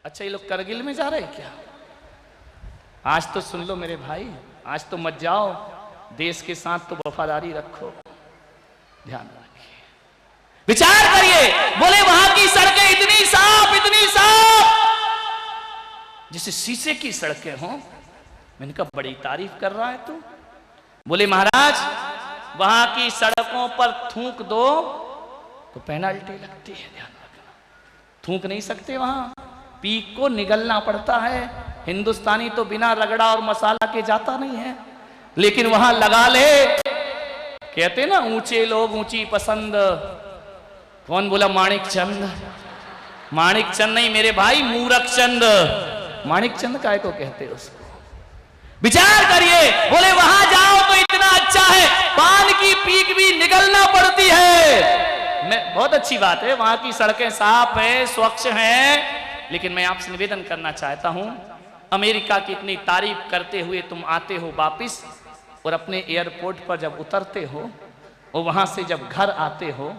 अच्छा, ये लोग करगिल में जा रहे हैं क्या? आज तो सुन लो मेरे भाई, आज तो मत जाओ, देश के साथ तो वफादारी रखो, ध्यान रखिए, विचार करिए। बोले वहां की सड़कें इतनी साफ जैसे शीशे की सड़कें हों। मैंने कहा बड़ी तारीफ कर रहा है तू। बोले महाराज वहां की सड़कों पर थूक दो तो पेनल्टी लगती है, ध्यान रखना। थूक नहीं सकते, वहां पीक को निगलना पड़ता है। हिंदुस्तानी तो बिना रगड़ा और मसाला के जाता नहीं है, लेकिन वहां लगा ले। कहते ना ऊंचे लोग ऊंची पसंद। कौन बोला? माणिक चंद। माणिक चंद नहीं मेरे भाई, मूरख चंद। माणिक चंद काय को कहते उसको? विचार करिए। बोले वहां जाओ तो इतना अच्छा है, पान की पीक भी निगलना पड़ती है। मैं बहुत अच्छी बात है, वहां की सड़कें साफ है, स्वच्छ हैं, लेकिन मैं आपसे निवेदन करना चाहता हूं, अमेरिका की इतनी तारीफ करते हुए तुम आते हो वापिस, और अपने एयरपोर्ट पर जब उतरते हो और वहां से जब घर आते हो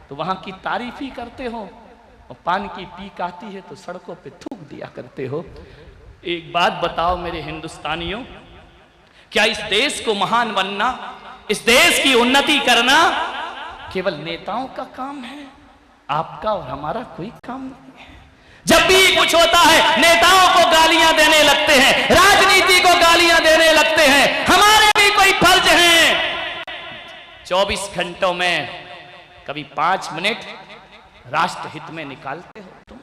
तो वहां की तारीफ ही करते हो, और पान की पीक आती है तो सड़कों पे थूक दिया करते हो। एक बात बताओ मेरे हिंदुस्तानियों, क्या इस देश को महान बनना, इस देश की उन्नति करना केवल नेताओं का काम है? आपका और हमारा कोई काम नहीं है। जब भी कुछ होता है नेताओं को गालियां देने लगते हैं, राजनीति को गालियां देने लगते हैं। हमारे भी कोई फर्ज हैं। 24 घंटों में कभी 5 मिनट राष्ट्र हित में निकालते हो? तुम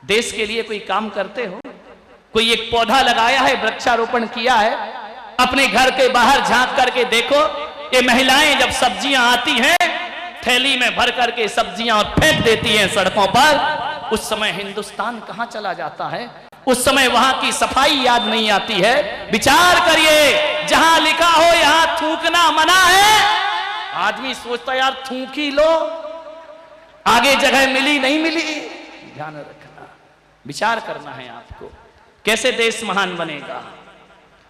देश के लिए कोई काम करते हो? कोई एक पौधा लगाया है, वृक्षारोपण किया है? अपने घर के बाहर झांक करके देखो, ये महिलाएं जब सब्जियां आती हैं थैली में भर करके सब्जियां और फेंक देती हैं सड़कों पर, उस समय हिंदुस्तान कहां चला जाता है? उस समय वहां की सफाई याद नहीं आती है। विचार करिए, जहां लिखा हो यहां थूकना मना है, आदमी सोचता यार थूक ही लो, आगे जगह मिली नहीं मिली। ध्यान रखना, विचार करना है आपको, कैसे देश महान बनेगा।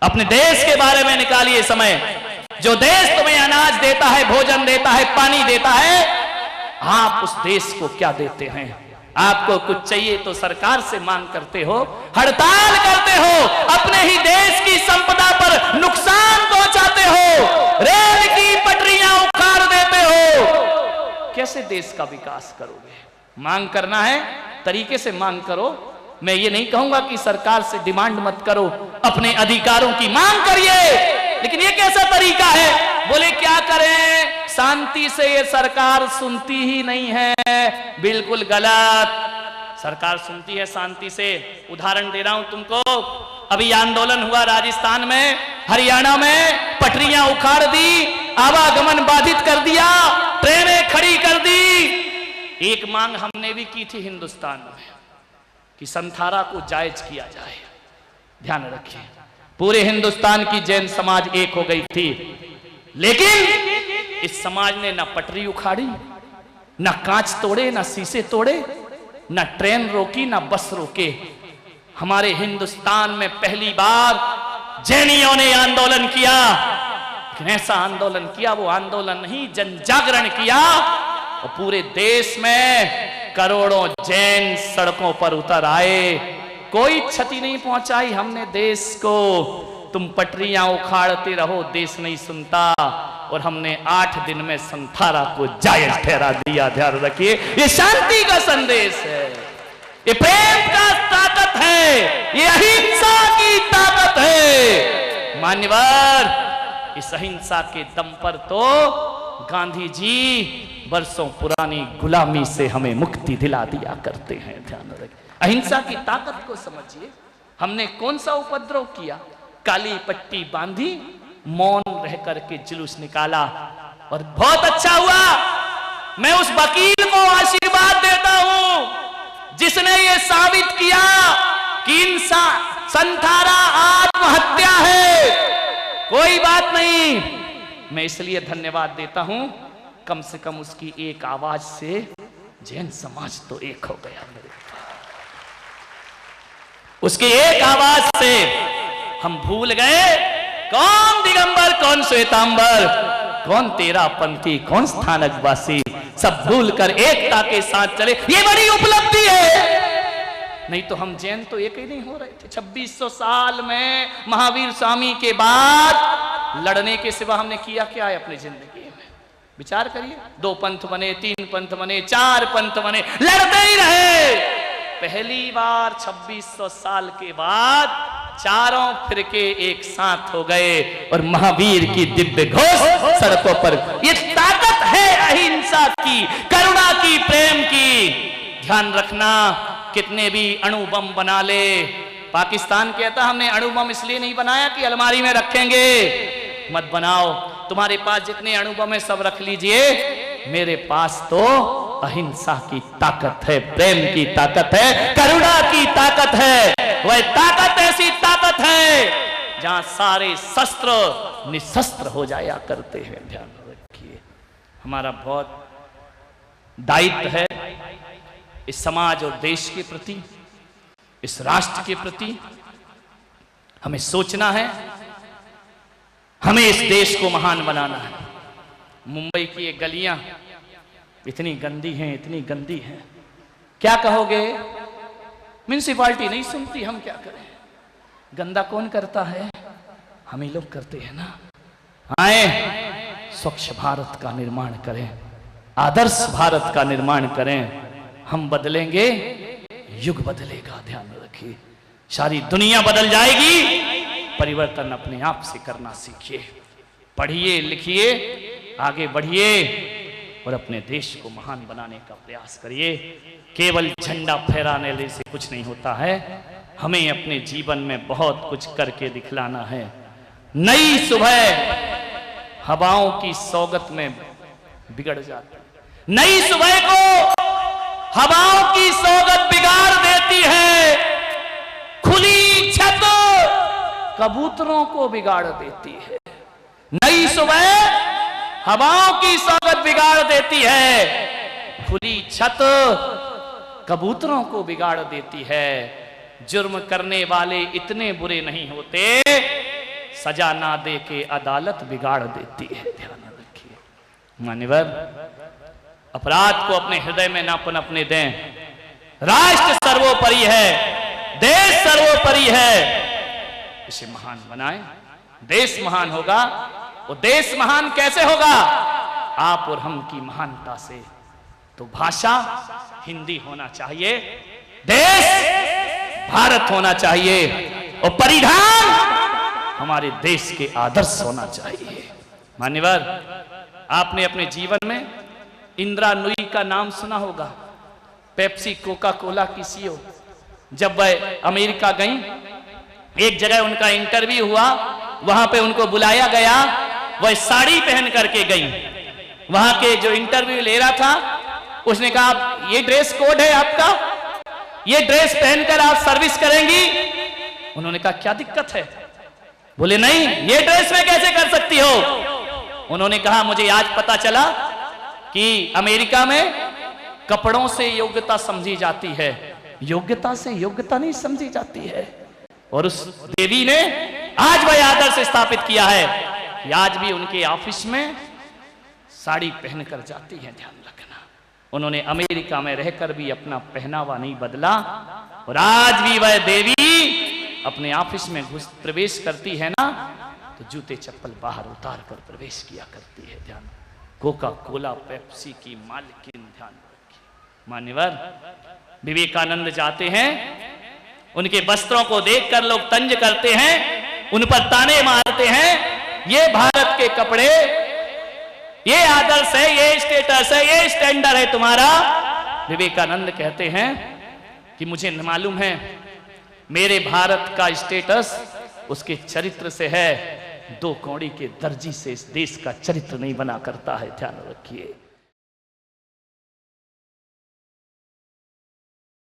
अपने देश के बारे में निकालिए समय। जो देश तुम्हें अनाज देता है, भोजन देता है, पानी देता है, आप उस देश को क्या देते हैं? आपको कुछ चाहिए तो सरकार से मांग करते हो, हड़ताल करते हो, अपने ही देश की संपदा पर नुकसान पहुंचाते हो, रेल की पटरियां उखाड़ देते हो। कैसे देश का विकास करोगे? मांग करना है, तरीके से मांग करो। मैं ये नहीं कहूंगा कि सरकार से डिमांड मत करो, अपने अधिकारों की मांग करिए, लेकिन ये कैसा तरीका है? बोले क्या करें, शांति से ये सरकार सुनती ही नहीं है। बिल्कुल गलत। सरकार सुनती है शांति से। उदाहरण दे रहा हूं तुमको, अभी आंदोलन हुआ राजस्थान में, हरियाणा में, पटरियां उखाड़ दी, आवागमन बाधित कर दिया, ट्रेनें खड़ी कर दी। एक मांग हमने भी की थी हिंदुस्तान में कि संथारा को जायज किया जाए। ध्यान रखिए, पूरे हिंदुस्तान की जैन समाज एक हो गई थी, लेकिन इस समाज ने ना पटरी उखाड़ी, ना कांच तोड़े, ना शीशे तोड़े, ना ट्रेन रोकी, ना बस रोके। हमारे हिंदुस्तान में पहली बार जैनियों ने आंदोलन किया, लेकिन ऐसा आंदोलन किया, वो आंदोलन नहीं, जन जागरण किया, और पूरे देश में करोड़ों जैन सड़कों पर उतर आए। कोई क्षति नहीं पहुंचाई हमने देश को। तुम पटरियां उखाड़ते रहो, देश नहीं सुनता, और हमने 8 दिन में संथारा को जायज ठहरा दिया। ध्यान रखिए, ये शांति का संदेश है, ये प्रेम का ताकत है, ये अहिंसा की ताकत है। मान्यवर, इस अहिंसा के दम पर तो गांधी जी वर्षों पुरानी गुलामी से हमें मुक्ति दिला दिया करते हैं। ध्यान रखिए, अहिंसा की ताकत को समझिए। हमने कौन सा उपद्रव किया? काली पट्टी बांधी, मौन रह करके जुलूस निकाला, और बहुत अच्छा हुआ। मैं उस वकील को आशीर्वाद देता हूं जिसने ये साबित किया कि इंसान संथारा आत्महत्या है। कोई बात नहीं, मैं इसलिए धन्यवाद देता हूं, कम से कम उसकी एक आवाज से जैन समाज तो एक हो गया। मेरे उसकी एक आवाज से हम भूल गए कौन दिगंबर कौन श्वेतांबर। कौन तेरा पंथी कौन स्थानक वासी, सब भूल कर एकता के साथ चले, ये बड़ी उपलब्धि है। नहीं तो हम जैन तो एक ही नहीं हो रहे थे। 2600 साल में महावीर स्वामी के बाद लड़ने के सिवा हमने किया क्या है अपनी जिंदगी में? विचार करिए। 2 पंथ बने, 3 पंथ बने, 4 पंथ बने, लड़ते ही रहे। पहली बार 2600 साल के बाद चारों फिरके एक साथ हो गए और महावीर की दिव्य घोष सड़कों पर। ये ताकत है अहिंसा की, करुणा की, प्रेम की। ध्यान रखना, कितने भी अणु बम बना ले, पाकिस्तान कहता हमने अणु बम इसलिए नहीं बनाया कि अलमारी में रखेंगे। मत बनाओ, तुम्हारे पास जितने अणु बम है सब रख लीजिए, मेरे पास तो अहिंसा की ताकत है, प्रेम की ताकत है, करुणा की ताकत है। वह ताकत ऐसी ताकत है जहां सारे शस्त्र निशस्त्र हो जाया करते हैं। ध्यान रखिए, हमारा बहुत दायित्व है इस समाज और देश के प्रति, इस राष्ट्र के प्रति। हमें सोचना है, हमें इस देश को महान बनाना है। मुंबई की ये गलियां इतनी गंदी हैं, इतनी गंदी हैं, क्या कहोगे? म्युनिसिपालिटी नहीं सुनती, हम क्या करें? गंदा कौन करता है? हम ही लोग करते हैं ना। आए, स्वच्छ भारत का निर्माण करें, आदर्श भारत का निर्माण करें। हम बदलेंगे, युग बदलेगा। ध्यान रखिए, सारी दुनिया बदल जाएगी। परिवर्तन अपने आप से करना सीखिए, पढ़िए, लिखिए, आगे बढ़िए और अपने देश को महान बनाने का प्रयास करिए। केवल झंडा फहराने से कुछ नहीं होता है, हमें अपने जीवन में बहुत कुछ करके दिखलाना है। नई सुबह हवाओं की सौगत में बिगड़ जाती, नई सुबह को हवाओं की सौगत बिगाड़ देती है। खुली छत कबूतरों को बिगाड़ देती है। नई सुबह हवाओं की सौगत बिगाड़ देती है, खुली छत कबूतरों को बिगाड़ देती है। जुर्म करने वाले इतने बुरे नहीं होते, सजा ना दे के अदालत बिगाड़ देती है। ध्यान रखिए मान्यवर, अपराध को अपने हृदय में ना पनपने दें। राष्ट्र सर्वोपरि है, देश सर्वोपरि है, इसे महान बनाएं। देश महान होगा। वो देश महान कैसे होगा? आप और हम की महानता से। तो भाषा हिंदी होना चाहिए, देश भारत होना चाहिए और परिधान हमारे देश के आदर्श होना चाहिए। मान्यवर, आपने अपने जीवन में इंदिरा नूई का नाम सुना होगा, पेप्सी कोका कोला की सीईओ। जब वह अमेरिका गई, एक जगह उनका इंटरव्यू हुआ, वहां पे उनको बुलाया गया, वह साड़ी पहन करके गई। वहां के जो इंटरव्यू ले रहा था उसने कहा, ये ड्रेस कोड है आपका, ये ड्रेस पहनकर आप सर्विस करेंगी? उन्होंने कहा क्या दिक्कत है? बोले नहीं, ये ड्रेस में कैसे कर सकती हो? उन्होंने कहा मुझे आज पता चला कि अमेरिका में कपड़ों से योग्यता समझी जाती है, योग्यता से योग्यता नहीं समझी जाती है। और उस देवी ने आज वह आदर्श स्थापित किया है कि आज भी उनके ऑफिस में साड़ी पहनकर जाती है। ध्यान रखना, उन्होंने अमेरिका में रहकर भी अपना पहनावा नहीं बदला और आज भी वह देवी अपने ऑफिस में प्रवेश करती है ना, तो जूते चप्पल बाहर उतार कर प्रवेश किया करती है। ध्यान, कोका कोला पेप्सी की मालकिन। ध्यान रखिए मान्यवर, विवेकानंद जाते हैं, उनके वस्त्रों को देखकर लोग तंज करते हैं, उन पर ताने मारते हैं, ये भारत के कपड़े, ये आदर्श है, ये स्टेटस है, ये स्टैंडर्ड है तुम्हारा। विवेकानंद कहते हैं कि मुझे मालूम है मेरे भारत का स्टेटस उसके चरित्र से है, 2 कौड़ी के दर्जी से इस देश का चरित्र नहीं बना करता है। ध्यान रखिए।